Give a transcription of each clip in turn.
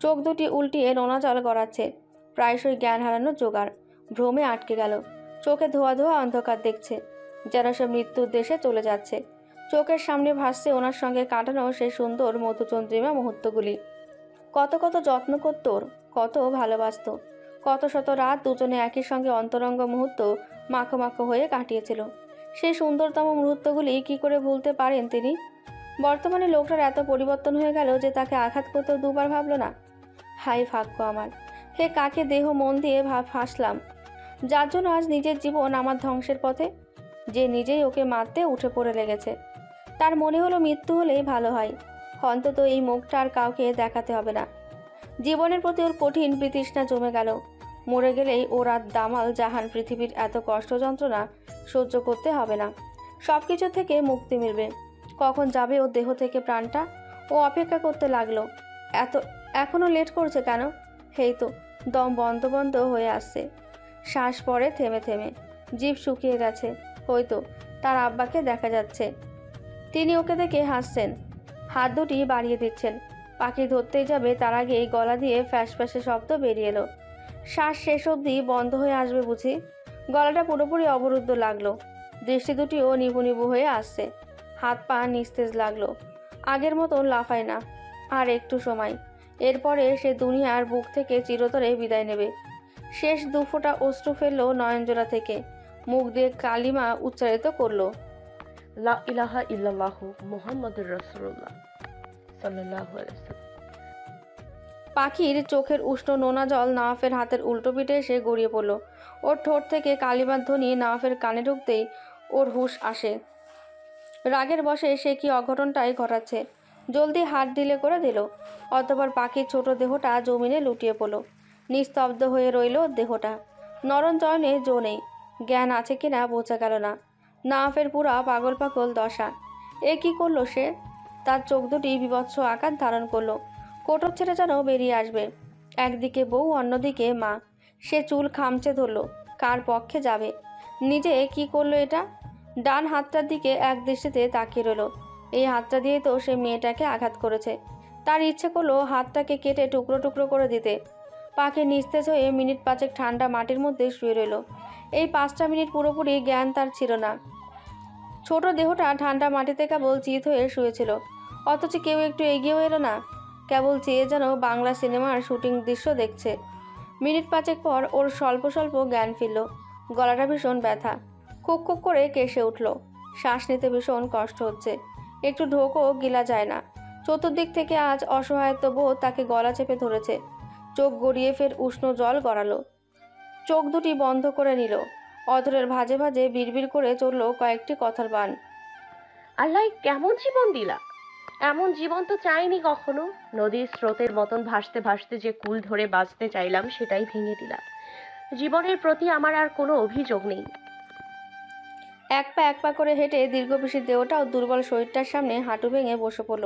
চোখ দুটি উল্টিয়ে নোনা জল গড়াচ্ছে, প্রায়শই জ্ঞান হারানোর জোগাড়। ভ্রমে আটকে গেল, চোখে ধোয়া ধোয়া অন্ধকার দেখছে, যেন সে মৃত্যুর দেশে চলে যাচ্ছে। চোখের সামনে ভাসছে ওনার সঙ্গে কাটানো সেই সুন্দর মধুচন্দ্রিমা মুহূর্তগুলি। কত কত যত্ন করত ওর, কত ভালোবাসত, কত শত রাত দুজনে একই সঙ্গে অন্তরঙ্গ মুহূর্ত মাখো মাখো হয়ে কাটিয়েছিল। সেই সুন্দরতম মুহূর্তগুলি কি করে ভুলতে পারেন তিনি? বর্তমানে লোকটার এত পরিবর্তন হয়ে গেল যে তাকে আঘাত করতেও দুবার ভাবল না। হাই ভাগ্য আমার! হে কাকে দেহ মন দিয়ে ফাঁসলাম, যার জন্য আজ নিজের জীবন আমার ধ্বংসের পথে। যে নিজেই ওকে মারতে উঠে পড়ে লেগেছে। তার মনে হলো মৃত্যু হলেই ভালো হয়, অন্তত এই মুখটা আর কাউকে দেখাতে হবে না। জীবনের প্রতি ওর কঠিন বিতৃষ্ণা জমে গেল। মরে গেলেই ওর আর দামাল জাহান পৃথিবীর এত কষ্ট যন্ত্রণা সহ্য করতে হবে না। সব কিছু থেকে মুক্তি মিলবে। কখন যাবে ওর দেহ থেকে প্রাণটা? ও অপেক্ষা করতে লাগলো। এখনো লেট করছে কেন? হেই তো, দম বন্ধ বন্ধ হয়ে আসছে, শ্বাস পড়ে থেমে থেমে, জিভ শুকিয়ে গেছে। হয়তো তার আব্বাকে দেখা যাচ্ছে, তিনি ওকে দেখে হাসছেন, হাত দুটি বাড়িয়ে দিচ্ছেন। পাখি ধরতেই যাবে তার আগেই গলা দিয়ে ফ্যাস ফ্যাসে শব্দ বেরিয়ে এলো। শ্বাস শেষ অবধি বন্ধ হয়ে আসবে বুঝি। গলাটা পুরোপুরি অবরুদ্ধ লাগলো, দৃষ্টি দুটিও নিবু নিবু হয়ে আসছে, হাত পা নিস্তেজ লাগলো। আগের মতন লাফায় না আর একটু সময়, এরপরে সে দুনিয়ার বুক থেকে চিরতরে বিদায় নেবে। শেষ দুফোঁটা অশ্রু ফেললো নয়নজোড়া থেকে, মুখ দিয়ে কালিমা উচ্চারিত করলো, লা ইলাহা ইল্লাল্লাহু মুহাম্মাদুর রাসূলুল্লাহ সাল্লাল্লাহু আলাইহি ওয়াসাল্লাম। পাখির চোখের উষ্ণ নোনা জল নওয়াফের হাতের উল্টো পিঠে এসে গড়িয়ে পড়ল। ওর ঠোঁট থেকে কালিমার ধ্বনি নওয়াফের কানে ঢুকতেই ওর হুঁশ আসে। রাগের বশে সে কি অঘটনটাই ঘটাচ্ছে। জলদি হাত ঢিলে করে দিল। অতঃপর পাখির ছোট দেহটা জমিনে লুটিয়ে পড়ল। নিস্তব্ধ হয়ে রইল দেহটা। নরম চয়নে জো নেই। জ্ঞান আছে কিনা বোঝা গেল না। নওয়াফের পুরা পাগল পাগল দশা। এ কি করলো সে? তার চোখ দুটি বীভৎস আকার ধারণ করলো। কোটর ছেড়ে যেন বেরিয়ে আসবে। একদিকে বউ, অন্যদিকে মা। সে চুল খামচে ধরল। কার পক্ষে যাবে? নিজে কি করলো এটা? ডান হাতটার দিকে এক দৃষ্টিতে তাকিয়ে রইল। এই হাতটা দিয়ে তো সে মেয়েটাকে আঘাত করেছে। তার ইচ্ছে করলো হাতটাকে কেটে টুকরো টুকরো করে দিতে। পাখি নিস্তেজ হয়ে মিনিট পাঁচেক ঠান্ডা মাটির মধ্যে শুয়ে রইল। এই 5টা মিনিট পুরোপুরি জ্ঞান তার ছিল না। ছোট দেহটা ঠান্ডা মাটিতে কেবল চিত হয়ে শুয়েছিল, অথচ কেউ একটু এগিয়েও এলো না। কেবল চেয়ে যেন বাংলা সিনেমার শুটিং দৃশ্য দেখছে। মিনিট পাঁচেক পর ওর স্বল্প স্বল্প জ্ঞান ফিরল। গলাটা ভীষণ ব্যথা, খুক খুক করে কেসে উঠল। শ্বাস নিতে ভীষণ কষ্ট হচ্ছে, একটু ঢোকও গিলা যায় না। চতুর্দিক থেকে আজ অসহায়ত্ব বোধ তাকে গলা চেপে ধরেছে। চোখ গড়িয়ে ফের উষ্ণ জল গড়ালো। চোখ দুটি বন্ধ করে নিল। অধরের ভাঁজে ভাঁজে বিড়বিড় করে চলল কয়েকটি কথার বান। আল্লাহ কেমন জীবন দিলা! এমন জীবন তো চাইনি কখনো। নদীর স্রোতের মতন ভাসতে ভাসতে যে কুল ধরে বাঁচতে চাইলাম সেটাই ভেঙে দিলাম। জীবনের প্রতি আমার আর কোনো অভিযোগ নেই। এক পা করে হেঁটে দীর্ঘপিসির দেহটা ও দুর্বল শরীরটার সামনে হাঁটু ভেঙে বসে পড়ল।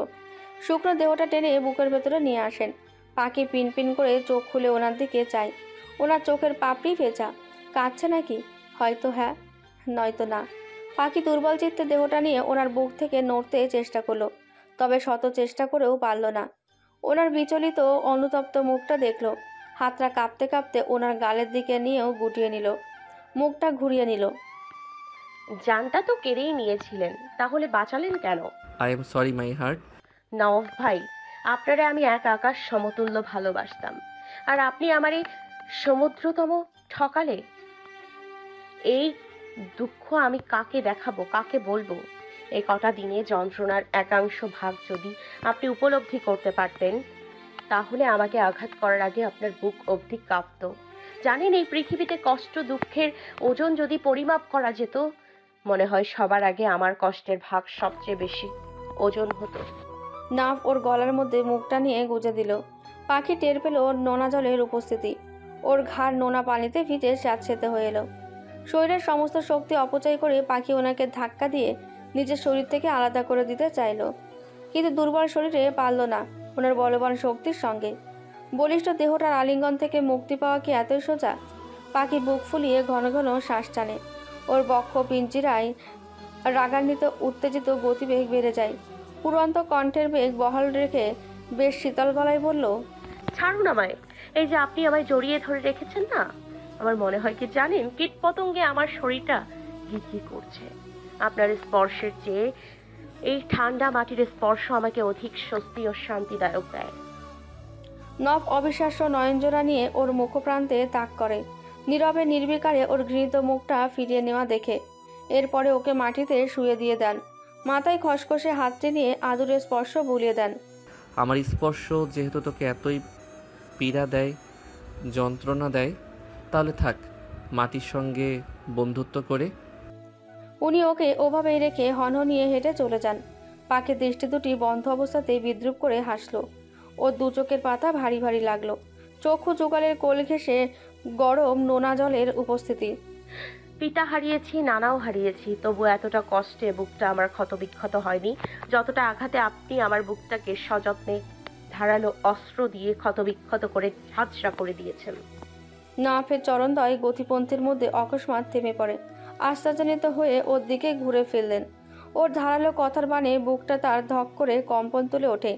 শুকনো দেহটা টেনে বুকের ভেতরে নিয়ে আসেন। পাখি পিন পিন করে চোখ খুলে ওনার দিকে চায়। ওনার চোখের পাপড়ি ভেজা। কাঁদছে নাকি? হয়তো হ্যাঁ, নয়তো না। পাখি দুর্বল চিত্তে দেহটা নিয়ে ওনার বুক থেকে নড়তে চেষ্টা করলো, তবে শত চেষ্টা করেও পারল না। ওনার বিচলিত অনুতপ্ত মুখটা দেখল। হাতটা কাঁপতে কাঁপতে ওনার গালের দিকে নিয়েও গুটিয়ে নিল, মুখটা ঘুরিয়ে নিল। জানটা তো কেড়েই নিয়েছিলেন, তাহলে বাঁচালেন কেন? I am sorry my heart. Nawab ভাই, আপনারে আমি এক আকাশ সমতুল্য ভালোবাসতাম, আর আপনি আমার এই সমুদ্রতম ঠকালে। এই দুঃখ আমি কাকে দেখাবো, কাকে বলবো? এই কটা দিনে যন্ত্রণার একাংশ ভাগ যদি আপনি উপলব্ধি করতে পারতেন, তাহলে আমাকে আঘাত করার আগে আপনার বুক অবধি কাঁপত। জানেন, এই পৃথিবীতে কষ্ট দুঃখের ওজন যদি পরিমাপ করা যেত, মনে হয় সবার আগে আমার কষ্টের ভাগ সবচেয়ে বেশি ওজন হতো। নাফ ওর গলার মধ্যে মুখটা নিয়ে গুজে দিল। পাখি টের পেল ওর নোনা জলের উপস্থিতি। ওর ঘাড় নোনা পানিতে ভিজে স্যাঁতসেঁতে হয়ে এলো। শরীরের সমস্ত শক্তি অপচয় করে পাখি ওনাকে ধাক্কা দিয়ে নিজের শরীর থেকে আলাদা করে দিতে চাইল, কিন্তু দুর্বল শরীরে পারল না ওনার বলবান শক্তির সঙ্গে। বলিষ্ঠ দেহটার আলিঙ্গন থেকে মুক্তি পাওয়া কি এতই সোজা? পাখি বুক ফুলিয়ে ঘন ঘন শ্বাস টানে। ওর বক্ষ পিঞ্জিরায় রাগান্বিত উত্তেজিত গতিবেগ বেড়ে যায়। পুরন্ত কণ্ঠের বেগ বহাল রেখে বেশ শীতল গলায় বলল, ছাড়ুন আমায়। এই যে আপনি আমায় জড়িয়ে ধরে রেখেছেন না, আমার মনে হয় কি জানেন, কীট পতঙ্গে আমার শরীরটা গিরগির করছে। আপনার স্পর্শের চেয়ে এই ঠান্ডা মাটির স্পর্শ আমাকে অধিক স্বস্তি ও শান্তিদায়ক দেয়। নব অবিশ্বাস্য নয়নজোড়া নিয়ে ওর মুখপ্রান্তে তাক করে, নীরবে নির্বিকারে ওর ঘৃণিত মুখটা ফিরিয়ে নেওয়া দেখে। এরপরে ওকে মাটিতে শুয়ে দিয়ে দেন। মাথায় খসখসে হাতটি নিয়ে আদুরে স্পর্শ বুলিয়ে দেন। আমার স্পর্শ যেহেতু তোকে এতই পীড়া দেয়, যন্ত্রণা দেয়, তাহলে থাক মাটির সঙ্গে বন্ধুত্ব করে। উনি ওকে ওভাবেই রেখে হনহনিয়ে হেঁটে চলে যান। পাখির দৃষ্টি দুটি বন্ধ অবস্থাতে বিদ্রুপ করে হাসল। ওর দু চোখের পাতা ভারী ভারী লাগলো। চক্ষু যুগলের কোল ঘেঁষে গরম নোনা জলের উপস্থিতি। পিতা হারিয়েছি, নানাও হারিয়েছি, তবু এতটা কষ্টে বুকটা আমার ক্ষতবিক্ষত হয়নি যতটা আঘাতে আপনি আমার বুকটাকে সযত্নে ধারালো অস্ত্র দিয়ে ক্ষতবিক্ষত করে ঝাঁঝরা করে দিয়েছেন। নাফের চরণদ্বয় গতিপন্থীর মধ্যে অকস্মাৎ থেমে পড়ে। আশ্চর্যান্বিত হয়ে ওর দিকে ঘুরে ফেললেন। ওর ধারালো কথার বাণে বুকটা তার ধক করে কম্পন তুলে ওঠে।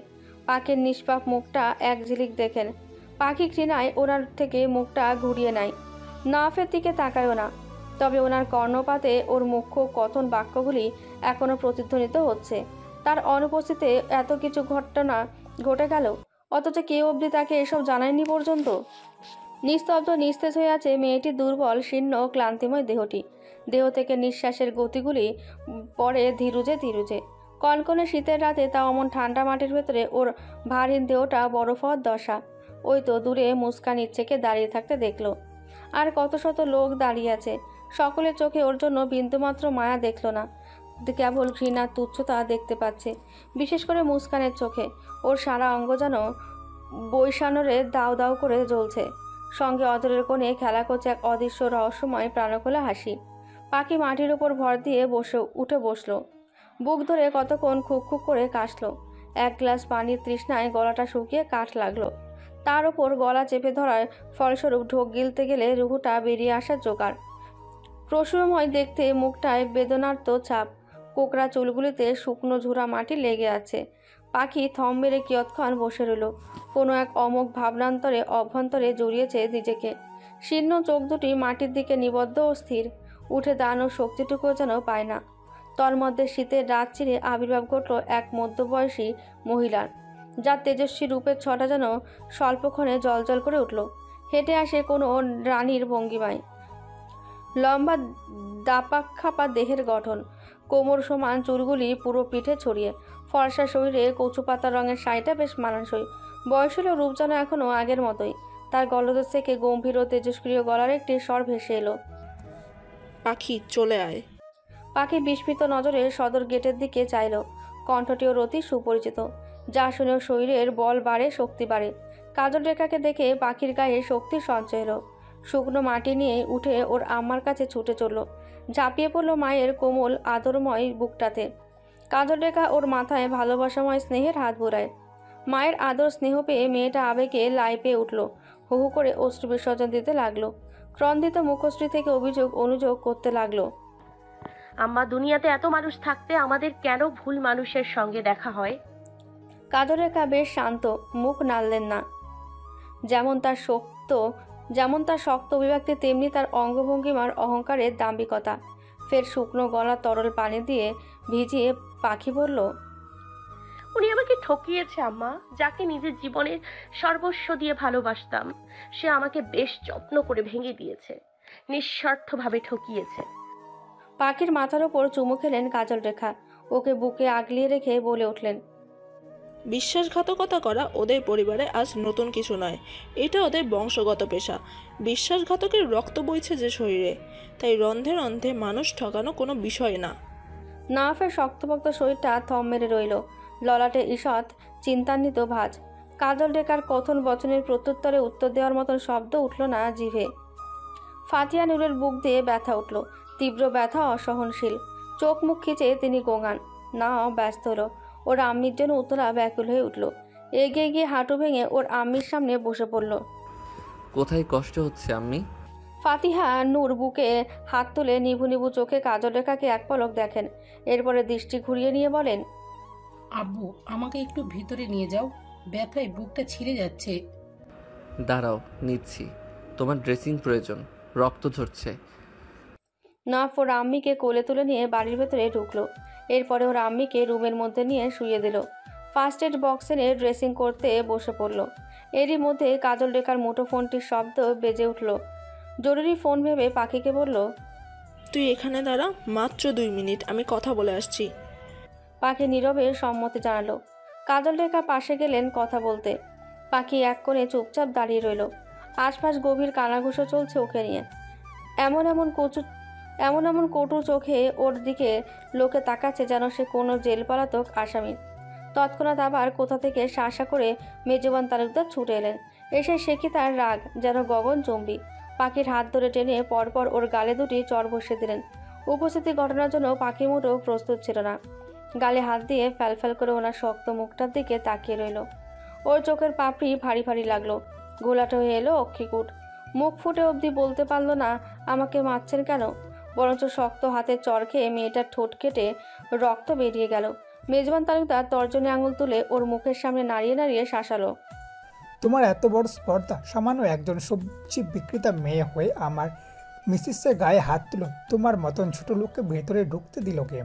পাখির নিষ্পাপ মুখটা এক ঝিলিক দেখেন। পাখি ঘৃণায় ওনার থেকে মুখটা ঘুরিয়ে নেয়। নাফের দিকে তাকায়ও না। তবে ওনার কর্ণপাতে ওর মুখ্য কথন বাক্যগুলি এখনও প্রতিধ্বনিত হচ্ছে। তার অনুপস্থিতিতে এত কিছু ঘটনা ঘটে গেল, অথচ কেউ অবধি তাকে এসব জানায়নি পর্যন্ত। নিস্তব্ধ নিস্তেজ হয়ে আছে মেয়েটির দুর্বল শীর্ণ ক্লান্তিময় দেহটি। দেহ থেকে নিঃশ্বাসের গতিগুলি পড়ে ধীরুজে ধীরুজে। কনকনে শীতের রাতে তা অমন ঠান্ডা মাটির ভেতরে ওর ভারহীন দেহটা বরফ হওয়ার দশা। ওই তো দূরে মুস্কান ইচ্ছেকে দাঁড়িয়ে থাকতে দেখলো। আর কত শত লোক দাঁড়িয়ে আছে। সকলের চোখে ওর জন্য বিন্দুমাত্র মায়া দেখল না, কেবল ঘৃণা তুচ্ছতা দেখতে পাচ্ছে। বিশেষ করে মুস্কানের চোখে ওর সারা অঙ্গ যেন বৈশানরে দাউ দাউ করে জ্বলছে। সঙ্গে অদরের কোণে খেলা করছে এক অদৃশ্য রহস্যময় প্রাণখোলা হাসি। পাখি মাটির উপর ভর দিয়ে উঠে বসলো। বুক ধরে কতক্ষণ খুক খুক করে কাশলো। এক গ্লাস পানির তৃষ্ণায় গলাটা শুকিয়ে কাঠ লাগলো। তার ওপর গলা চেপে ধরার ফলস্বরূপ ঢোক গিলতে গেলে রুহুটা বেরিয়ে আসার জোগাড়। প্রসূরময় দেখতে মুখটায় বেদনার্ত ছাপ। কোকড়া চুলগুলিতে শুকনো ঝুরা মাটি লেগে আছে। পাখি থম মেরে কিয়ৎক্ষণ বসে রইল। কোনো এক অমোঘ ভাবনান্তরে অভ্যন্তরে জড়িয়েছে নিজেকে। শীর্ণ চোখ দুটি মাটির দিকে নিবদ্ধ ও স্থির। উঠে দাঁড়ানোর শক্তিটুকুও যেন পায় না। তন্মধ্যে শীতের রাত চিরে আবির্ভাব ঘটল এক মধ্যবয়সী মহিলার, যার তেজস্বী রূপের ছটা যেন স্বল্পক্ষণে জলজল করে উঠল। হেঁটে আসে কোনো রানীর ভঙ্গিমায়। লম্বা দাপাক্ষাপা দেহের গঠন, কোমর সমান চুলগুলি পুরো পিঠে ছড়িয়ে। ফর্সা শরীরে কচু পাতা রঙের শাড়িটা বেশ মানানসই। বয়স হলেও রূপ যেন এখনও আগের মতোই। তার গলদেশ থেকে গম্ভীর ও তেজস্ক্রিয় গলার একটি স্বর ভেসে এলো, পাখি চলে আয়। পাখি বিস্মিত নজরে সদর গেটের দিকে চাইল। কণ্ঠটিও অতি সুপরিচিত, যা শুনেও শরীরের বল বাড়ে, শক্তি বাড়ে। কাজল রেখাকে দেখে পাখির গায়ে শক্তির সঞ্চয় এলো। শুকনো মাটি নিয়ে উঠে ওর আম্মার কাছে ছুটে চলল। ঝাঁপিয়ে পড়ল মায়ের কোমল আদরময় বুকটাতে। কাজল রেখা ওর মাথায় ভালোবাসাময় স্নেহের হাত বোলায়। মায়ের আদর স্নেহ পেয়ে মেয়েটা আবেগে লাই পেয়ে উঠল। হু হু করে অশ্রু বিসর্জন দিতে লাগলো। ক্রন্দিত মুখশ্রী থেকে অভিযোগ অনুযোগ করতে লাগলো, আম্মা, দুনিয়াতে এত মানুষ থাকতে আমাদের কেন ভুল মানুষের সঙ্গে দেখা হয়? কাজল রেখা বেশ শান্ত, মুখ নাড়লেন না। যেমন তার শক্ত অভিব্যক্তি, তেমনি তার অঙ্গভঙ্গিমার অহংকারের দাম্ভিকতা। ফের শুকনো গলা তরল পানি দিয়ে ভিজিয়ে পাখি বলল, উনি আমাকে ঠকিয়েছে আম্মা। যাকে নিজের জীবনের সর্বস্ব দিয়ে ভালোবাসতাম, সে আমাকে বেশ যত্ন করে ভেঙে দিয়েছে, নিঃস্বার্থভাবে ঠকিয়েছে। পাখির মাথার ওপর চুমু খেলেন কাজল রেখা। ওকে বুকে আগলিয়ে রেখে বলে উঠলেন, বিশ্বাসঘাতকতা করা ওদের পরিবারে আজ নতুন কিছু নয়, এটা ওদের বংশগত পেশা। বিশ্বাসঘাতকের রক্ত বইছে যে শরীরে, তাই রন্ধে রন্ধে মানুষ ঠকানো কোনো বিষয় না। নাফের শক্তপোক্ত শরীরটা থম মেরে রইল। ললাটে ঈষৎ চিন্তান্বিত ভাঁজ। কাজল রেখার কথন বচনের প্রত্যুত্তরে উত্তর দেওয়ার মতন শব্দ উঠল না জিভে। ফাতিয়া নুরের বুক দিয়ে ব্যথা উঠল, তীব্র ব্যথা, অসহনশীল। চোখ মুখ খিচে তিনি গোঙান। না ব্যস্ত হলো। ওর আম্মির জন্য উতলা ব্যাকুল হয়ে উঠল। এগিয়ে গিয়ে হাঁটু ভেঙে ওর আম্মির সামনে বসে পড়ল। কোথায় কষ্ট হচ্ছে আম্মি? ফাতিহা নূর বুকে হাত তুলে নিভু নিভু চোখে কাজল রেখাকে এক পলক দেখেন। এরপরে দৃষ্টি ঘুরিয়ে নিয়ে বলেন, আব্বু, আমাকে একটু ভিতরে নিয়ে যাও, ব্যথায় বুকটা ছিঁড়ে যাচ্ছে। দাঁড়াও, নিচ্ছি। তোমার ড্রেসিং প্রয়োজন, রক্ত ঝরছে। নফ ওর আম্মিকে কোলে তুলে নিয়ে বাড়ির ভেতরে ঢুকলো। এরপরে ওর আম্মিকে রুমের মধ্যে নিয়ে শুইয়ে দিল। ফার্স্ট এড বক্স এনে ড্রেসিং করতে বসে পড়ল। এরই মধ্যে কাজল রেখার মুঠোফোনটির শব্দ বেজে উঠল। জরুরি ফোন ভেবে পাখিকে বলল, তুই এখানে দাঁড়া, মাত্র 2 মিনিট, আমি কথা বলে আসছি। পাখি নীরবে সম্মতি জানালো। কাজল রেখা পাশে গেলেন কথা বলতে। পাখি এক কোণে চুপচাপ দাঁড়িয়ে রইল। আশপাশ গভীর কানাঘুষো চলছে ওকে নিয়ে। এমন এমন কটু চোখে ওর দিকে লোকে তাকাচ্ছে যেন সে কোনো জেল পলাতক আসামি। তৎক্ষণাৎ আবার কোথা থেকে শাসা করে মেজবান তালুকদার ছুটে এলেন। এসে সে কি তার রাগ যেন গগনচুম্বী। পাখির হাত ধরে টেনে পরপর ওর গালে দুটি চড় বসিয়ে দিলেন। উপস্থিতি ঘটনার জন্য পাখি মোটেও প্রস্তুত ছিল না। গালে হাত দিয়ে ফ্যালফ্যাল করে ওনার শক্ত মুখটার দিকে তাকিয়ে রইল। ওর চোখের পাপড়ি ভারী ভারী লাগলো। ঘোলাটে হয়ে এলো অক্ষিকুট। মুখ ফুটে অবধি বলতে পারল না আমাকে মারছেন কেন, বরঞ্চ শক্ত হাতের চড় খেয়ে মেয়েটার ঠোঁট কেটে রক্ত বেরিয়ে গেল। মেজবান তালুকদার তর্জনী আঙুল তুলে ওর মুখের সামনে নাড়িয়ে নাড়িয়ে শাসালো। তোমার এত বড় স্পর্ধা, সামান্য একজন সবজি বিক্রেতা মেয়ে হয়ে আমার মিসেসের গায়ে হাত তুলো। তোমার মতন ছোট লোককে ভেতরে ঢুকতে দিল কে?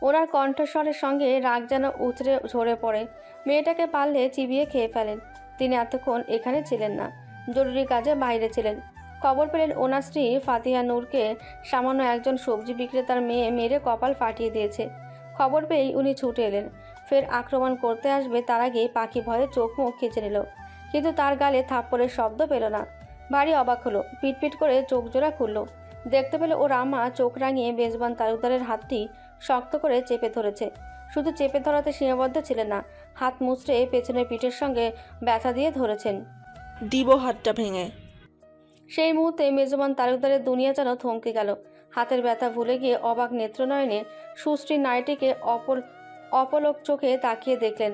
ওনার কণ্ঠস্বরের সঙ্গে রাগ যেন উতরে ঝরে পড়ে। মেয়েটাকে পারলে চিবিয়ে খেয়ে ফেলেন। তিনি এতক্ষণ এখানে ছিলেন না, জরুরি কাজে বাইরে ছিলেন। খবর পেলেন ওনার স্ত্রী ফাতিহা নূরকে সামান্য একজন সবজি বিক্রেতার মেয়ে মেরে কপাল ফাটিয়ে দিয়েছে। খবর পেয়েই উনি ছুটে এলেন। ফের আক্রমণ করতে আসবে তার আগেই পাখি ভয়ে চোখ মুখ খিচে নিল। কিন্তু তার গালে থাপ্পড়ের শব্দ পেল না। ভারী অবাক হলো, পিটপিট করে চোখ জোড়া খুলল। দেখতে পেল ওর আম্মা চোখ রাঙিয়ে মেজবান তালুকদারের হাতটি শক্ত করে চেপে ধরেছে। শুধু চেপে ধরাতে সীমাবদ্ধ ছিলেন না, হাত মুচড়ে পেছনের পিঠের সঙ্গে ব্যথা দিয়ে ধরেছেন। দিব হাতটা ভেঙে। সেই মুহূর্তে মেজবান তালুকদারের দুনিয়া যেন থমকে গেল। হাতের ব্যথা ভুলে গিয়ে অবাক নেত্রনয়নে সুশ্রীর নারীটিকে অপলক চোখে তাকিয়ে দেখলেন।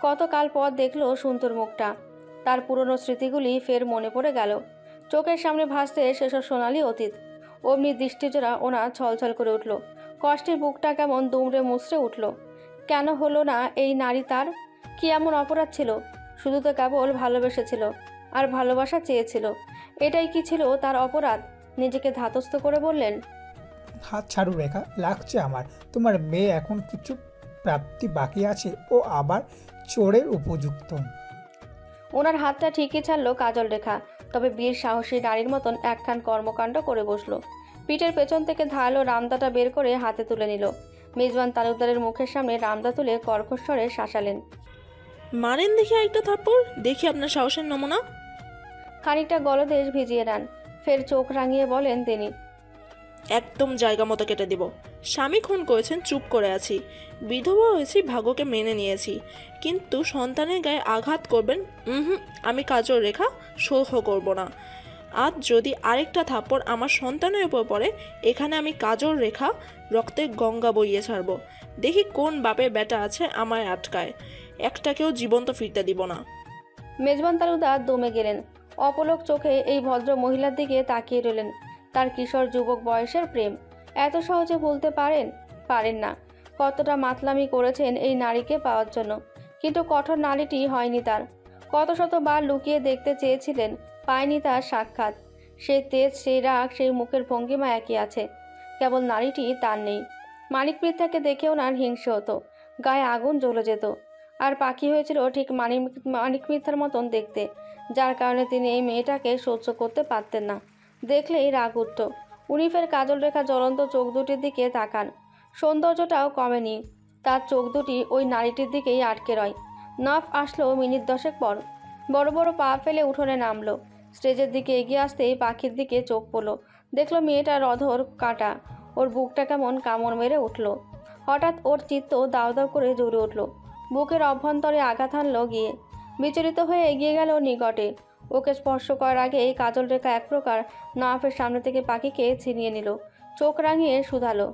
কতকাল পর দেখল সুন্দর মুখটা। তার পুরনো স্মৃতিগুলি ফের মনে পড়ে গেল। চোখের সামনে ভাসতে সেসব সোনালি অতীত। অমনি দৃষ্টিজোড়া ওনা ছলছল করে উঠল। কষ্টের বুকটা কেমন দুমড়ে মুচড়ে উঠল। কেন হলো না এই নারী তার? কি এমন অপরাধ ছিল? শুধু তো কেবল ভালোবেসেছিল আর ভালোবাসা চেয়েছিল। এটাই কি ছিল তার অপরাধ? নিজেকে ধাতস্থ করে বললেন, হাত ছাড়ু রেখা, লাগছে আমার। তোমার মেয়ে এখন কিছু প্রাপ্তি বাকি আছে, ও আবার চোরের উপযুক্ত। ওনার হাতটা ঠিকই ছাড়লো কাজল রেখা, তবে বীর সাহসী নারীর মতন একখান কর্মকাণ্ড করে বসলো। পিঠের পেছন থেকে ধারালো রামদাটা বের করে হাতে তুলে নিল। মেজবান তালুকদারের মুখের সামনে রামদা তুলে কর্কশ্বরে শাসালেন, মারেন দেখি একটা থাপ্পড়, দেখি আপনার সাহসের নমুনা। খানিকটা গলদেশ ভিজিয়ে নেন। ফের চোখ রাঙিয়ে বলেন তিনি, একদম জায়গা মতো কেটে দিব। স্বামী খুন করেছেন, চুপ করে আছি। বিধবা হয়েছি, ভাগ্যকে মেনে নিয়েছি। কিন্তু সন্তানের গায়ে আঘাত করবেন, আমি কাজল রেখা সহ্য করব না। আজ যদি আরেকটা থাপ্পড় আমার সন্তানের উপর পড়ে, এখানে আমি কাজল রেখা রক্তের গঙ্গা বইয়ে ছাড়ব। দেখি কোন বাপের বেটা আছে আমায় আটকায়। একটাকেও জীবন্ত ফিরতে দিব না। মেজবান তালুকদার দমে গেলেন। অপলক চোখে এই ভদ্র মহিলার দিকে তাকিয়ে রইলেন। তার কিশোর যুবক বয়সের প্রেম এত সহজে বলতে পারেন না। কতটা মাতলামি করেছেন এই নারীকে পাওয়ার জন্য, কিন্তু কঠোর নারীটি হয়নি তার। কত শতবার লুকিয়ে দেখতে চেয়েছিলেন, পায়নি তার সাক্ষাৎ। সেই তেজ, সেই রাগ, সেই মুখের ভঙ্গিমা একই আছে, কেবল নারীটি তার নেই। মানিক পৃথাকে দেখে ওনার হিংসে হতো, গায়ে আগুন জ্বলে যেত। আর পাখি হয়েছিল ঠিক মানিক পৃথার মতন দেখতে, যার কারণে তিনি এই মেয়েটাকে সহ্য করতে পারতেন না। দেখলেই রাগ উঠত। উনি ফের কাজল রেখা জ্বলন্ত চোখ দুটির দিকে তাকান। সৌন্দর্যটাও কমেনি, তার চোখ দুটি ওই নারীটির দিকেই আটকে রয়। নফ আসলো মিনিট 10 পর। বড় বড় পা ফেলে উঠোনে নামলো। স্টেজের দিকে এগিয়ে আসতেই পাখির দিকে চোখ পড়ল। দেখলো মেয়েটার অধর কাটা। ওর বুকটা কেমন কামড় মেরে উঠল। হঠাৎ ওর চিত্ত দাও দাও করে জ্বলে উঠল। বুকের অভ্যন্তরে আঘাত হানলো গিয়ে। বিচলিত হয়ে এগিয়ে গেল নিকটে। ওকে স্পর্শ করার আগেই কাজল রেখা এক প্রকার নফের সামনে থেকে পাখিকে ছিনিয়ে নিল। চোখ রাঙিয়ে শুধালো,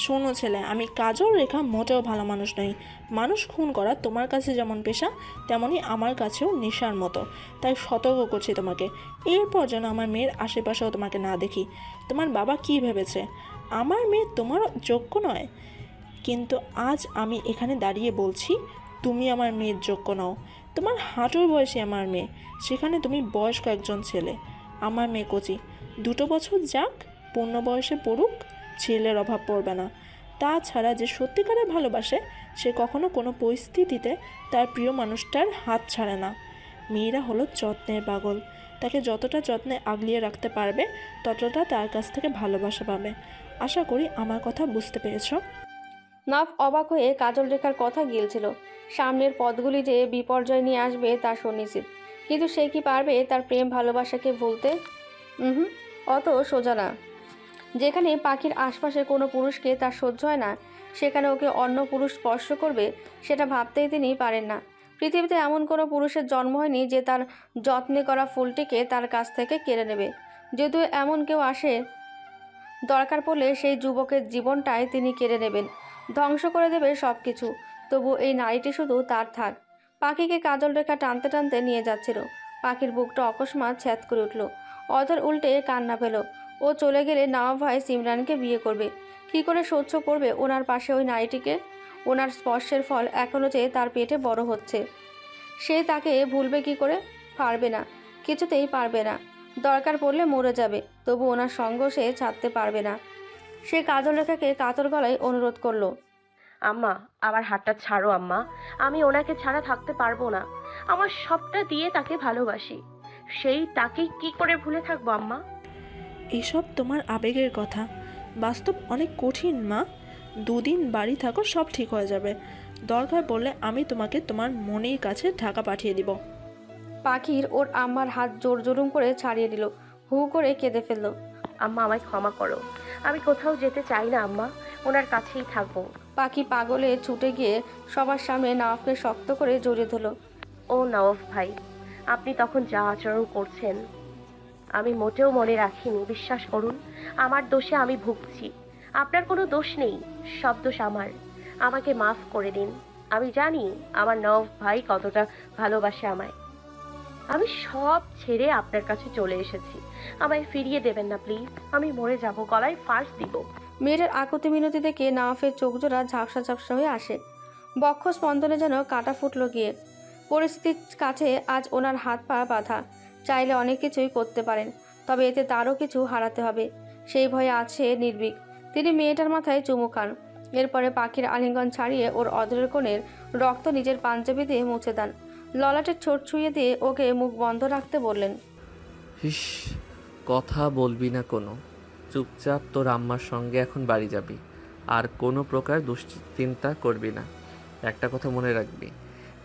শোনো ছেলে, আমি কাজল রেখা মোটেও ভালো মানুষ নই। মানুষ খুন করা তোমার কাছে যেমন পেশা, তেমনই আমার কাছেও নেশার মতো। তাই সতর্ক করছি তোমাকে, এরপর যেন আমার মেয়ের আশেপাশেও তোমাকে না দেখি। তোমার বাবা কি ভেবেছে আমার মেয়ে তোমার যোগ্য নয়? কিন্তু আজ আমি এখানে দাঁড়িয়ে বলছি তুমি আমার মেয়ের যোগ্য নও। তোমার হাঁটুর বয়সী আমার মেয়ে, সেখানে তুমি বয়স্ক একজন ছেলে। আমার মেয়ে কচি, 2 বছর যাক, পূর্ণ বয়সে পড়ুক, ছেলের অভাব পড়বে না। তাছাড়া যে সত্যিকারে ভালোবাসে সে কখনো কোনো পরিস্থিতিতে তার প্রিয় মানুষটার হাত ছাড়ে না। মেয়েরা হলো যত্নের পাগল, তাকে যতটা যত্নে আগলিয়ে রাখতে পারবে ততটা তার কাছ থেকে ভালোবাসা পাবে। আশা করি আমার কথা বুঝতে পেরেছ। নাফ অবাক হয়ে কাজল রেখার কথা গিলছিল। সামনের পথগুলি যে বিপর্যয় নিয়ে আসবে তা সুনিশ্চিত, কিন্তু সে কি পারবে তার প্রেম ভালোবাসাকে ভুলতে? অত সোজা না। যেখানে পাখির আশপাশে কোনো পুরুষকে তার সহ্য হয় না, সেখানে ওকে অন্য পুরুষ স্পর্শ করবে সেটা ভাবতেই তিনি পারেন না। পৃথিবীতে এমন কোনো পুরুষের জন্ম হয়নি যে তার যত্নে করা ফুলটিকে তার কাছ থেকে কেড়ে নেবে। যদিও এমন কেউ আসে, দরকার পড়লে সেই যুবকের জীবনটাই তিনি কেড়ে নেবেন, ধ্বংস করে দেবে সব কিছু। তবু এই নারীটি শুধু তার থাক। পাখিকে কাজল রেখা টানতে টানতে নিয়ে যাচ্ছিল। পাখির বুকটা অকস্মাৎ ছ্যাদ করে উঠল। অধর উল্টে কান্না পেল। ও চলে গেলে নওয়াব ভাই সিমরানকে বিয়ে করবে। কি করে সহ্য করবে ওনার পাশে ওই নারীটিকে? ওনার স্পর্শের ফল এখনও যে তার পেটে বড় হচ্ছে। সে তাকে ভুলবে কি করে? পারবে না, কিছুতেই পারবে না। দরকার পড়লে মরে যাবে, তবু ওনার সঙ্গ সে ছাড়তে পারবে না। সে কাজল রেখাকে কাতর গলায় অনুরোধ করলো, আম্মা, আমার হাতটা ছাড়ো আম্মা। আমি ওনাকে ছাড়া থাকতে পারবো না। আমার সবটা দিয়ে তাকে ভালোবাসি, সেই তাকে কি করে ভুলে থাকবো আম্মা? এসব তোমার আবেগের কথা, বাস্তব অনেক কঠিন মা। 2 দিন বাড়ি থাকো, সব ঠিক হয়ে যাবে। দরকার পড়লে আমি তোমাকে তোমার মনির কাছে ঢাকা পাঠিয়ে দিব। পাখির ওর আম্মার হাত জোর জোরুম করে ছাড়িয়ে দিল। হু করে কেঁদে ফেলল। আম্মা, আমায় ক্ষমা করো। আমি কোথাও যেতে চাই না আম্মা, ওনার কাছেই থাকবো। পাখি পাগলে ছুটে গিয়ে সবার সামনে নওয়াবকে শক্ত করে জড়িয়ে ধরল। ও নওয়াব ভাই, আপনি তখন যা আচরণ করছেন আমি মোটেও মনে রাখিনি। বিশ্বাস করুন, আমার দোষে আমি ভুগছি। আপনার কোনো দোষ নেই, সব দোষ আমার। আমাকে মাফ করে দিন। আমি জানি আমার নওয়াব ভাই কতটা ভালোবাসে আমায়। আমি সব ছেড়ে আপনার কাছে চলে এসেছি। আমায় ফিরিয়ে দেবেন না প্লিজ। আমি মরে যাব, গলায় ফাঁস দিব। মেয়েটার আকুতি মিনতি দেখে নওয়াফের চোখজোড়া ঝাপসা ঝাপসা হয়ে আসে। বক্ষ স্পন্দনে যেন কাটা ফুটল গিয়ে। পরিস্থিতির কাছে আজ ওনার হাত পা বাঁধা। চাইলে অনেক কিছুই করতে পারেন, তবে এতে তারও কিছু হারাতে হবে। সেই ভয়ে আছে নির্ভীক। তিনি মেয়েটার মাথায় চুমু খান। এরপরে পাখির আলিঙ্গন ছাড়িয়ে ওর অদরের কোণের রক্ত নিজের পাঞ্জাবি দিয়ে মুছে দেন। ললাটের ছোট ছুঁয়ে দিয়ে ওকে মুখ বন্ধ রাখতে বললেন, হিস, কথা বলবি না কোনো। চুপচাপ তোর আম্মার সঙ্গে এখন বাড়ি যাবি। আর কোনো প্রকার দুশ্চিন্তা করবি না। একটা কথা মনে রাখবি,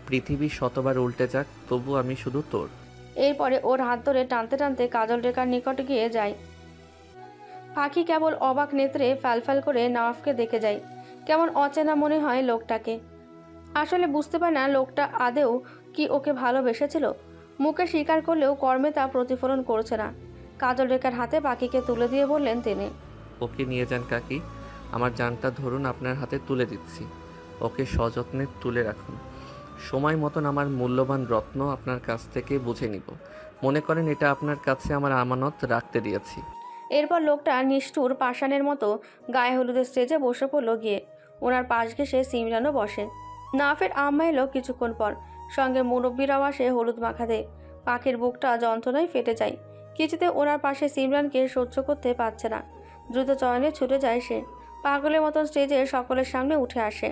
পৃথিবী শতবার উল্টে যাক, তবু আমি শুধু তোর। এরপরে ওর হাত ধরে টানতে টানতে কাজল রেখার নিকটে গিয়ে যায়। পাখি কেবল অবাক নেত্রে ফ্যালফ্যাল করে নওয়াফকে দেখে যায়। কেমন অচেনা মনে হয় লোকটাকে। আসলে বুঝতে পারে না লোকটা আদেও কি ওকে ভালোবেসেছিল। মুখে স্বীকার করলেও কর্মে তা প্রতিফলন করছে না। কাজল রেখার হাতে পাখিকে তুলে দিয়ে বললেন তিনি, ওকে নিয়ে যান কাকি। আমার জানটা ধরুন আপনার হাতে তুলে দিচ্ছি। ওকে সযত্নে তুলে রাখুন। সময় মতন আমার মূল্যবান রত্ন আপনার কাছ থেকে বুঝে নিব। মনে করেন এটা আপনার কাছে আমার আমানত রাখতে দিয়েছি। এরপর লোকটা নিষ্ঠুর পাষাণের মতো গায়ে হলুদের স্টেজে বসে পড়ল গিয়ে। ওনার পাশ ঘেঁষে সিমরানও বসে। নাফের আম্মা এলো কিছুক্ষণ পর, সঙ্গে মুরব্বীরাও আসে হলুদ মাখাতে। পাখির বুকটা যন্ত্রণায় ফেটে যায়। কিছুতে ওনার পাশে সিমরানকে সহ্য করতে পারছে না। দ্রুত চয়নে ছুটে যায় সে। পাগলের মতন স্টেজে সকলের সামনে উঠে আসে।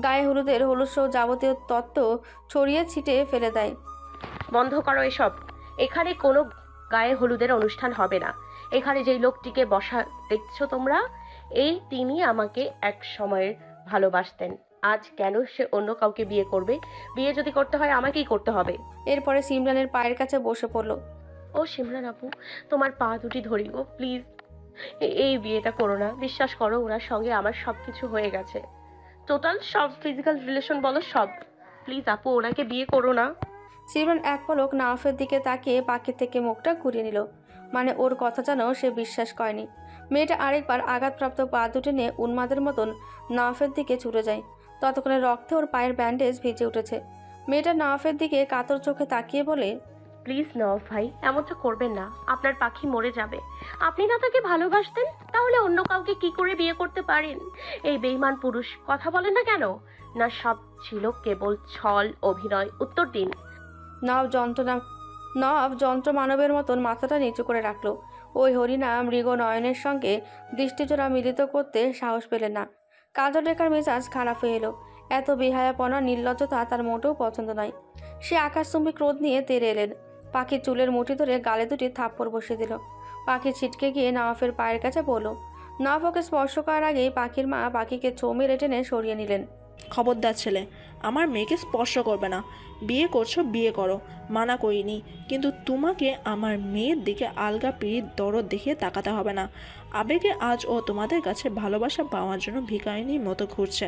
গায়ে হলুদের হলুদসহ যাবতীয় তত্ত্ব ছড়িয়ে ছিটে ফেলে দেয়। বন্ধ করো এসব। এখানে কোনো গায়ে হলুদের অনুষ্ঠান হবে না। এখানে যেই লোকটিকে বসা দেখছো তোমরা, তিনি আমাকে এক সময়ের ভালোবাসতেন। আজ কেন সে অন্য কাউকে বিয়ে করবে? বিয়ে যদি করতে হয় আমাকেই করতে হবে। এরপরে সিমরানের পায়ের কাছে বসে পড়ল। ও সিমরান আপু, তোমার পা দুটি ধরি গো, প্লিজ এই বিয়েটা করো না। বিশ্বাস করো, ওনার সঙ্গে আমার সব কিছু হয়ে গেছে। টোটাল সব ফিজিক্যাল রিলেশন বলো সব। প্লিজ আপু, ওনাকে বিয়ে করো না। সিমরান এক পলক নাওয়াফের দিকে তাকিয়ে পাখির থেকে মুখটা ঘুরিয়ে নিল। মানে ওর কথা যেন সে বিশ্বাস করেনি। মেয়েটা আরেকবার আঘাতপ্রাপ্ত পা দুটো নিয়ে উন্মাদের মতন নাওয়াফের দিকে ছুটে যায়। ততক্ষণে রক্তে ওর পায়ের ব্যান্ডেজ ভিজে উঠেছে। মেয়েটা নাওয়াফের দিকে কাতর চোখে তাকিয়ে বলে, প্লিজ নওয়াব ভাই, এমনটা করবেন না। আপনার পাখি মরে যাবে। আপনি না তাকে ভালোবাসতেন, তাহলে অন্য কাউকে কি করে বিয়ে করতে পারেন? এই বেঈমান পুরুষ, কথা বলেন না কেন? না সব ছিল কেবল ছল, অভিনয়? উত্তর দিন। নব যন্ত্র মানবের মতন মাথাটা নিচু করে রাখলো। ওই হরিণা মৃগ নয়নের সঙ্গে দৃষ্টিজোড়া মিলিত করতে সাহস পেলেন না। কাজল রেখার মেজাজ খারাপ হয়ে এলো। এত বেহায়াপনা, নির্লজ্জতা তার মোটেও পছন্দ নয়। সে আকাশচুম্বী ক্রোধ নিয়ে তেড়ে এলেন। পাখির চুলের মুঠি ধরে গালে দুটি থাপ্পড় বসিয়ে দিল। পাখি ছিটকে গিয়ে নওয়াফের পায়ের কাছে পড়ল। নওয়াফ ওকে স্পর্শ করার আগেই পাখির মা পাখিকে ছো মেরে টেনে সরিয়ে নিলেন। খবরদার ছেলে, আমার মেয়েকে স্পর্শ করবে না। বিয়ে করছো, বিয়ে করো, মানা করিনি, কিন্তু তোমাকে আমার মেয়ের দিকে আলগা পিড়ির দরদ দেখিয়ে তাকাতে হবে না। আবেগে আজ ও তোমাদের কাছে ভালোবাসা পাওয়ার জন্য ভিখারিনীর মতো ঘুরছে।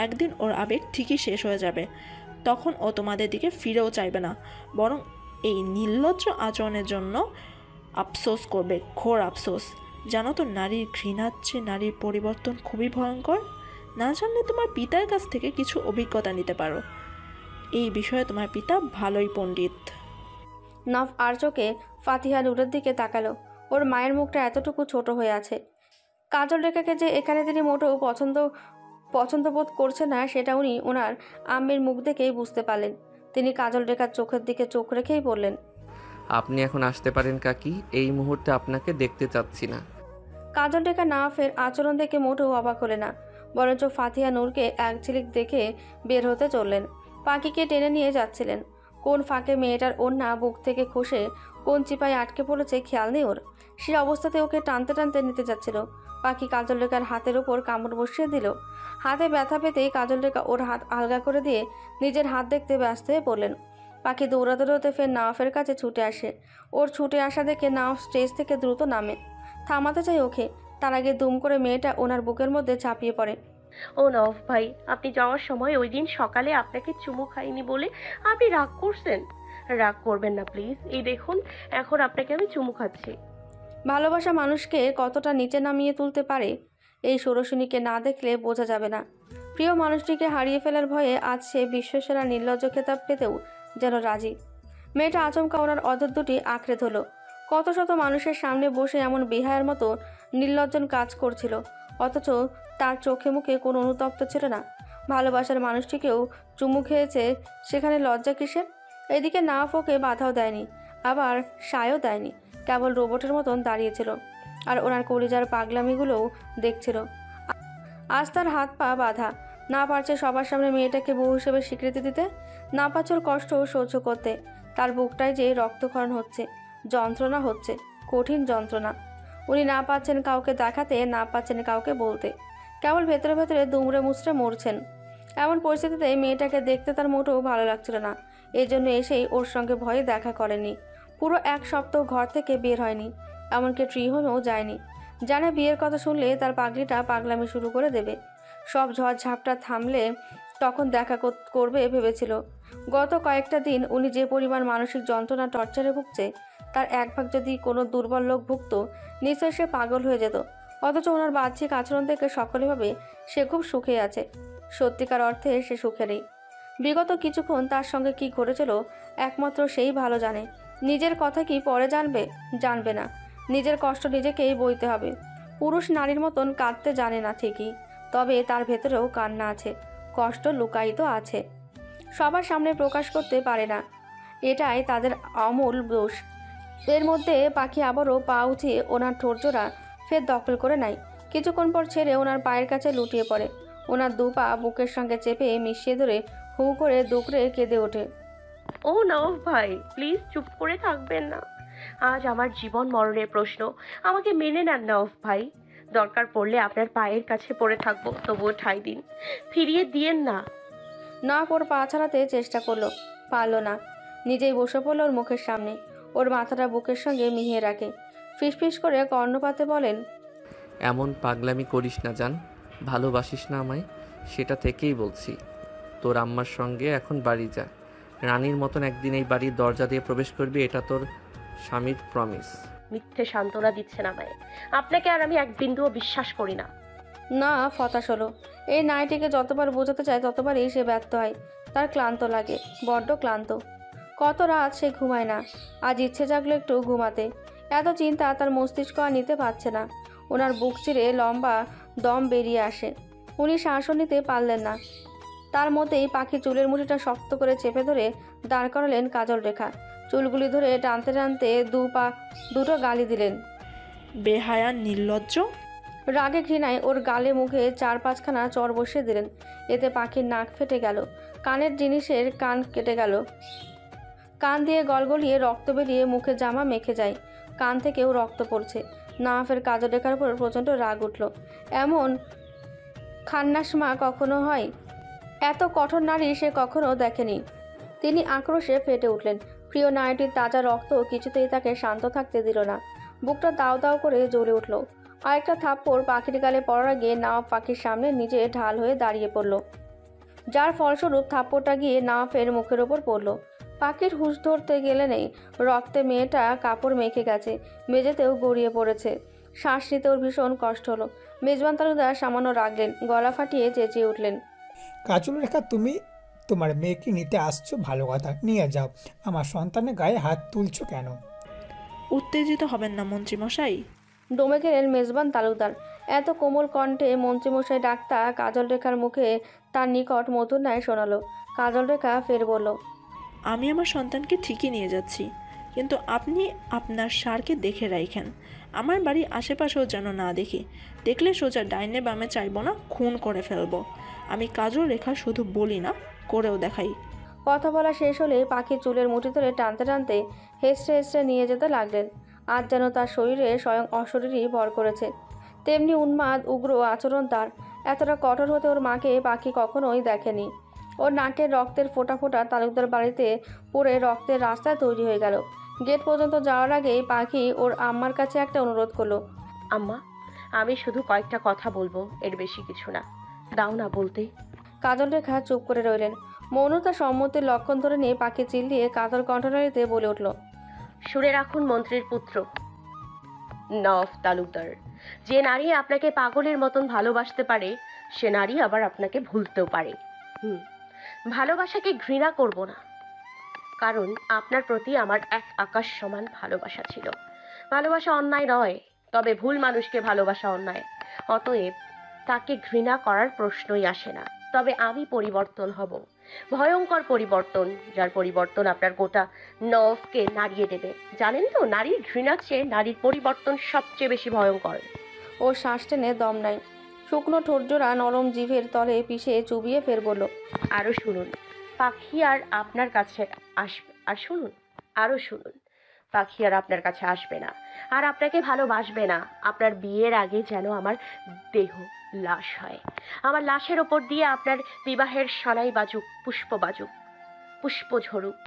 একদিন ওর আবেগ ঠিকই শেষ হয়ে যাবে, তখন ও তোমাদের দিকে ফিরেও চাইবে না, বরং এই নির্লজ্জ আচরণের জন্য আফসোস করবে, ঘোর আফসোস। জানো তো, নারীর ঘৃণার চেয়ে নারীর পরিবর্তন খুবই ভয়ঙ্কর। না জানলে তোমার পিতার কাছ থেকে কিছু অভিজ্ঞতা নিতে পারো। এই বিষয়ে তোমার পিতা ভালোই পণ্ডিত। নফ আর চোখে ফাতিহা নূরের দিকে তাকালো। ওর মায়ের মুখটা এতটুকু ছোট হয়ে আছে। কাজল রেখাকে যে এখানে তিনি মোটেও পছন্দ বোধ করছে না, সেটা উনি ওনার আম্মির মুখ দেখেই বুঝতে পারলেন। তিনি কাজল রেখার চোখের দিকে চোখ রেখেই বললেন, আপনি এখন আসতে পারেন কাকি, এই মুহূর্তে আপনাকে দেখতে চাচ্ছি না। কাজল রেখা নওয়াফের আচরণ দেখে মোটেও অবাক হলে না, বরঞ্চ ফাতিহা নূরকে এক ঝিলিক দেখে বের হতে চললেন। পাখিকে টেনে নিয়ে যাচ্ছিলেন। কোন ফাঁকে মেয়েটার ওড়না বুক থেকে খসে কোন চিপায় আটকে পড়েছে খেয়াল নেই ওর। সে অবস্থাতে ওকে টানতে টানতে নিতে যাচ্ছিল। পাখি কাজল রেখার হাতের ওপর কামড় বসিয়ে দিল। হাতে ব্যথা পেতেই কাজল রেখা ওর হাত আলগা করে দিয়ে নিজের হাত দেখতে ব্যস্ত হয়ে পড়লেন। পাখি দৌড়াতে ফের নওয়াফের কাছে ছুটে আসে। ওর ছুটে আসা দেখে নওয়াফ স্টেজ থেকে দ্রুত নামে। থামাতে চাই ওকে, তার আগে দুম করে মেয়েটা ওনার বুকের মধ্যে ঝাঁপিয়ে পড়ে। ও নওয়াব ভাই, আপনি যাওয়ার সময় ওই দিন সকালে আপনাকে চুমু খাইনি বলে আপনি রাগ করছেন। রাগ করবেন না প্লিজ। এই দেখুন, এখন আপনাকে আমি চুমু খাচ্ছি। ভালোবাসা মানুষকে কতটা নিচে নামিয়ে তুলতে পারে, এই ষোড়শনীকে না দেখলে বোঝা যাবে না। প্রিয় মানুষটিকে হারিয়ে ফেলার ভয়ে আজ সে বিশ্বসেরা নির্লজ্জ খেতাব পেতেও যেন রাজি। মেয়েটা আচমকা ওনার অধর দুটি আঁকড়ে ধরল। কত শত মানুষের সামনে বসে এমন বেহায়ের মতো নির্লজ্জন কাজ করছিল, অথচ তার চোখে মুখে কোনো অনুতপ্ত ছিল না। ভালোবাসার মানুষটিকেও চুমু খেয়েছে, সেখানে লজ্জা কিসের? এদিকে নাফ ওকে বাধাও দেয়নি, আবার সায়ও দেয়নি, কেবল রোবটের মতন দাঁড়িয়েছিল আর ওনার কলিজার পাগলামিগুলোও দেখছিল। আজ তার হাত পা বাঁধা, না পারছে সবার সামনে মেয়েটাকে বউ হিসেবে স্বীকৃতি দিতে, না পারছে ওর কষ্ট সহ্য করতে। তার বুকটায় যে রক্তক্ষরণ হচ্ছে, যন্ত্রণা হচ্ছে, কঠিন যন্ত্রণা। উনি না পাচ্ছেন কাউকে দেখাতে, না পাচ্ছেন কাউকে বলতে, কেবল ভেতরে ভেতরে দুমড়ে মুচড়ে মরছেন। এমন পরিস্থিতিতে মেয়েটাকে দেখতে তার মোটেও ভালো লাগছিল না। এই জন্য এসেই ওর সঙ্গে ভয়ে দেখা করেনি। পুরো এক সপ্তাহ ঘর থেকে বের হয়নি, এমনকি ট্রি হোমেও যায়নি। জানে বিয়ের কথা শুনলে তার পাগলিটা পাগলামি শুরু করে দেবে। সব ঝড় ঝাপটা থামলে তখন দেখা করবে ভেবেছিল। গত কয়েকটা দিন উনি যে পরিমাণ মানসিক যন্ত্রণা টর্চারে ভুগছে, তার এক ভাগ যদি কোনো দুর্বল লোক ভুগত, নিশ্চয় সে পাগল হয়ে যেত। অথচ ওনার বাহ্যিক আচরণ থেকে সকলে ভাবে সে খুব সুখে আছে। সত্যিকার অর্থে সে সুখে নেই। বিগত কিছুক্ষণ তার সঙ্গে কি ঘটেছিল একমাত্র সেই ভালো জানে। নিজের কথা কি পরে জানবে না। নিজের কষ্ট নিজেকেই বইতে হবে। পুরুষ নারীর মতন কাঁদতে জানে না ঠিকই, তবে তার ভেতরেও কান্না আছে, কষ্ট লুকায়িত আছে, সবার সামনে প্রকাশ করতে পারে না। এটাই তাদের অমূল দোষ। এর মধ্যে পাখি আবারও পা উঠিয়ে ওনার ঠোঁটজোড়া ফের দখল করে নেয়। কিছুক্ষণ পর ছেড়ে ওনার পায়ের কাছে লুটিয়ে পড়ে। ওনার দু পা বুকের সঙ্গে চেপে মিশিয়ে ধরে হু করে দুকড়ে কেঁদে ওঠে। ও নওয়াব ভাই, প্লিজ চুপ করে থাকবেন না। আজ আমার জীবন মরণের প্রশ্ন, আমাকে মেনে নেন নওয়াব ভাই। দরকার পড়লে আপনার পায়ের কাছে পড়ে থাকবো, তবুও ঠাঁই দিন, ফিরিয়ে দিয়েন না। না ওর পা ছাড়াতে চেষ্টা করলো, পারল না। নিজেই বসে পড়লো ওর মুখের সামনে, ওর মাথাটা বুকের সঙ্গে মিহিয়ে রাখে। ফিসফিস করে কর্ণপাতে বলেন, এমন পাগলামি করিস না জান, ভালোবাসিস না আমায়, সেটা থেকেই বলছি। তোর আম্মার সঙ্গে এখন বাড়ি যা, রানীর মতন একদিন এই বাড়ির দরজা দিয়ে প্রবেশ করবি, এটা তোর স্বামীর প্রমিস। মিথ্যে সান্ত্বনা দিচ্ছেন আমায়। আপনাকে আর আমি এক বিন্দুও বিশ্বাস করি না। না হতাশ হলো। এই নাইটিকে যতবার বোঝাতে চায় ততবারই সে ব্যর্থ হয়। তার ক্লান্ত লাগে, বড্ড ক্লান্ত। কত রাত সে ঘুমায় না, আজ ইচ্ছে জাগলো একটু ঘুমাতে। এত চিন্তা তার মস্তিষ্ক আর নিতে পারছে না। ওনার বুক চিরে লম্বা দম বেরিয়ে আসে। উনি শ্বাসও নিতে পারলেন না। তার মতেই পাখি চুলের মুঠিটা শক্ত করে চেপে ধরে দাঁড় করালেন কাজল রেখা। চুলগুলি ধরে টানতে টানতে দুটো গালি দিলেন। বেহায়া, নির্লজ্জ। রাগে ঘৃণায় ওর গালে মুখে 4-5খানা চর বসিয়ে দিলেন। এতে পাখির নাক ফেটে গেল, কানের জিনিসের কান কেটে গেল, কান দিয়ে গলগলিয়ে রক্ত বেরিয়ে মুখে জামা মেখে যায়, কান থেকেও রক্ত পড়ছে। নাফের কাজল রেখার উপর প্রচণ্ড রাগ উঠল। এমন খান্নাস মা কখনো হয়? এত কঠোর নারী সে কখনো দেখেনি। তিনি আক্রোশে ফেটে উঠলেন। প্রিয় নারীটির তাজা রক্ত কিছুতেই তাকে শান্ত থাকতে দিল না। বুকটা দাও দাও করে জ্বলে উঠল। আরেকটা থাপ্পড় পাখির গালে পড়ার আগে নওয়াব পাখির সামনে নিজে ঢাল হয়ে দাঁড়িয়ে পড়ল, যার ফলস্বরূপ থাপ্পড়টা গিয়ে নওয়াবের মুখের ওপর পড়ল। পাখির হুঁশ ধরতে গেলে নেই, রক্তে মেয়েটা কাপড় মেখে গেছে, মেঝেতেও গড়িয়ে পড়েছে। শ্বাস নিতে ওর ভীষণ কষ্ট হলো। মেজবান তালুকদার সামান্য রাগলেন, গলা ফাটিয়ে চেঁচিয়ে উঠলেন। কাজল রেখা, তুমি তোমার মেয়েকে নিতে আসছো, ভালো কথা, নিয়ে যাও। আমার সন্তানের গায়ে হাত তুলছো কেন? উত্তেজিত হবেন না মন্ত্রীমশাই। ডোমে গেলেন মেজবান তালুকদার। এত কোমল কণ্ঠে মন্ত্রীমশাই ডাকটা কাজল রেখার মুখে তার নিকট মধুর ন্যায় শোনালো। কাজল রেখা ফের বলল, আমি আমার সন্তানকে ঠিকই নিয়ে যাচ্ছি, কিন্তু আপনি আপনার সারকে দেখে রাখেন। আমার বাড়ি আশেপাশেও যেন না দেখি। দেখলে সোজা ডাইনে বামে চাইব না, খুন করে ফেলবো। আমি কাজল রেখা শুধু বলি না, করেও দেখাই। কথা বলা শেষ হলে পাখির চুলের মুঠি ধরে টানতে টানতে হেসড়ে হেসড়ে নিয়ে যেতে লাগলেন। আজ যেন তার শরীরে স্বয়ং অশরীরই ভর করেছে। তেমনি উন্মাদ উগ্র আচরণ তার। এতটা কঠোর হতে ওর মাকে পাখি কখনোই দেখেনি। ওর নাকের রক্তের ফোঁটা ফোঁটা তালুকদার বাড়িতে পড়ে রক্তের রাস্তায় তৈরি হয়ে গেল। গেট পর্যন্ত যাওয়ার আগেই পাখি ওর আম্মার কাছে একটা অনুরোধ করলো। আম্মা, আমি শুধু কয়েকটা কথা বলবো, এর বেশি কিছু না, দাও না বলতে। কাজল রেখা চুপ করে রইলেন। মৌনতা সম্মতির লক্ষণ ধরে নিয়ে পাখি চিল্লিয়ে কাতর কণ্ঠনালীতে বলে উঠল। শুনে রাখুন মন্ত্রীর পুত্র নওয়াব তালুকদার, যে নারী আপনাকে পাগলের মতন ভালোবাসতে পারে, সে নারী আবার আপনাকে ভুলতেও পারে। ভালোবাসাকে ঘৃণা করব না, কারণ আপনার প্রতি আমার এক আকাশ সমান ভালোবাসা ছিল। ভালোবাসা অন্যায় নয়, তবে ভুল মানুষকে ভালোবাসা অন্যায়। অতএব তাকে ঘৃণা করার প্রশ্নই আসে না। তবে আমি পরিবর্তন হব, ভয়ঙ্কর পরিবর্তন, যার পরিবর্তন আপনার গোটা নওয়াবকে নাড়িয়ে দেবে। জানেন তো, নারীর ঘৃণার চেয়ে নারীর পরিবর্তন সবচেয়ে বেশি ভয়ঙ্কর। ও শ্বাস টেনে দম নাই। শুকনো ঠোঁটজোড়া নরম জিভের তলে পিষে চুবিয়ে ফের বলল, আরো শুনুন, পাখি আর আপনার কাছে আসবে। আর শুনুন, আরো শুনুন, পাখি আর আপনার কাছে আসবে না, আর আপনাকে ভালোবাসবে না। আপনার বিয়ের আগে যেন আমার দেহ লাশ হয়, আমার লাশের ওপর দিয়ে আপনার বিবাহের সানাই বাজুক, পুষ্প ঝরুক,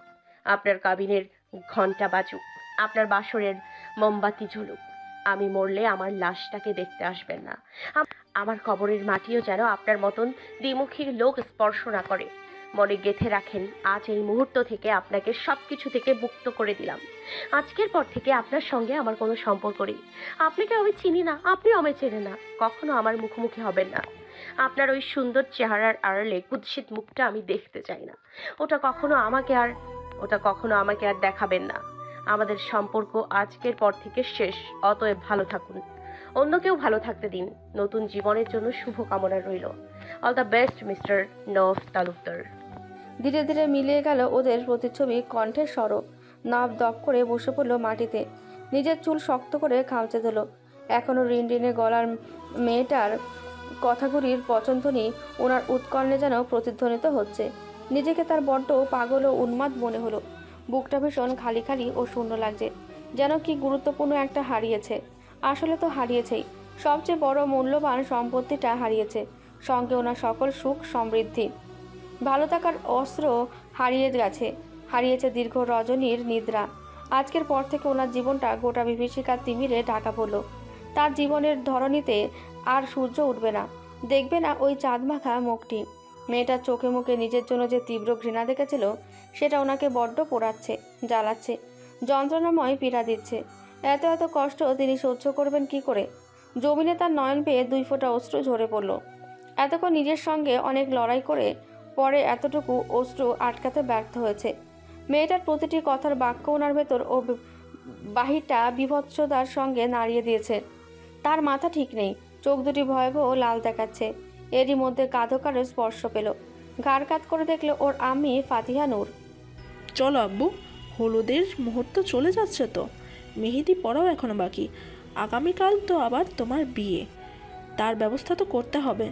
আপনার কাবিনের ঘণ্টা বাজুক, আপনার বাসরের মোমবাতি জ্বলুক। আমি মরলে আমার লাশটাকে দেখতে আসবেন না। আমার কবরের মাটিও যেন আপনার মতন দ্বিমুখী লোক স্পর্শ না করে। মনে গেঁথে রাখেন, আজ এই মুহূর্ত থেকে আপনাকে সবকিছু থেকে মুক্ত করে দিলাম। আজকের পর থেকে আপনার সঙ্গে আমার কোনো সম্পর্ক নেই। আপনাকে আমি চিনি না, আপনিও আমায় চেনেন না। কখনো আমার মুখোমুখি হবেন না। আপনার ওই সুন্দর চেহারার আড়ালে কুৎসিত মুখটা আমি দেখতে চাই না। ওটা কখনো আমাকে আর দেখাবেন না। আমাদের সম্পর্ক আজকের পর থেকে শেষ। অতএব ভালো থাকুন, অন্য কেউ ভালো থাকতে দিন। নতুন জীবনের জন্য শুভকামনা রইল। All the best, mister Nawab Talukdar. ধীরে ধীরে মিলিয়ে গেল ওদের প্রতিচ্ছবি কণ্ঠের স্বরও। নাভ দপ করে বসে পড়ল মাটিতে, নিজের চুল শক্ত করে খামচে দিল। এখনও রিনরিনে গলার মেয়েটার কথাগুলির পচনধ্বনি ওনার উৎকর্ণে যেন প্রতিধ্বনিত হচ্ছে। নিজেকে তার বড্ড পাগল ও উন্মাদ মনে হলো। বুকটা ভীষণ খালি খালি ও শূন্য লাগছে, যেন কি গুরুত্বপূর্ণ একটা হারিয়েছে। আসলে তো হারিয়েছেই, সবচেয়ে বড় মূল্যবান সম্পত্তিটা হারিয়েছে, সঙ্গে ওনার সকল সুখ সমৃদ্ধি। ভালো থাকার অস্ত্র হারিয়েছে দীর্ঘ রজনীর নিদ্রা। আজকের পর থেকে ওনার জীবনটা গোটা বিভীষিকার তিমিরে ঢাকা পড়ল। তার জীবনের ধরনীতে আর সূর্য উঠবে না, দেখবে না ওই চাঁদমাখা মুখটি। মেয়েটার চোখে মুখে নিজের জন্য যে তীব্র ঘৃণা দেখেছিল, সেটা ওনাকে বড্ড পোড়াচ্ছে, জ্বালাচ্ছে, যন্ত্রণাময় পীড়া দিচ্ছে। এত এত কষ্ট তিনি সহ্য করবেন কি করে? জমিনে তার নয়ন পেয়ে 2 ফোঁটা অশ্রু ঝরে পড়ল। এতক্ষণ নিজের সঙ্গে অনেক লড়াই করে পরে এতটুকু অশ্রু আটকাতে ব্যর্থ হয়েছে। মেয়েটার প্রতিটি কথার বাক্য ওনার ভেতর ও বাহিরটা বিভৎসতার সঙ্গে নাড়িয়ে দিয়েছে। তার মাথা ঠিক নেই, চোখ দুটি ভয়াবহ লাল দেখাচ্ছে। এরই মধ্যে কাঁধো কারো স্পর্শ পেল। ঘাড় কাত করে দেখলো ওর আম্মি ফাতিহা নূর। চলো আব্বু, হলুদের মুহূর্ত চলে যাচ্ছে তো, মেহেদি পড়াও এখনো বাকি। আগামীকাল তো আবার তোমার বিয়ে, তার ব্যবস্থা তো করতে হবে।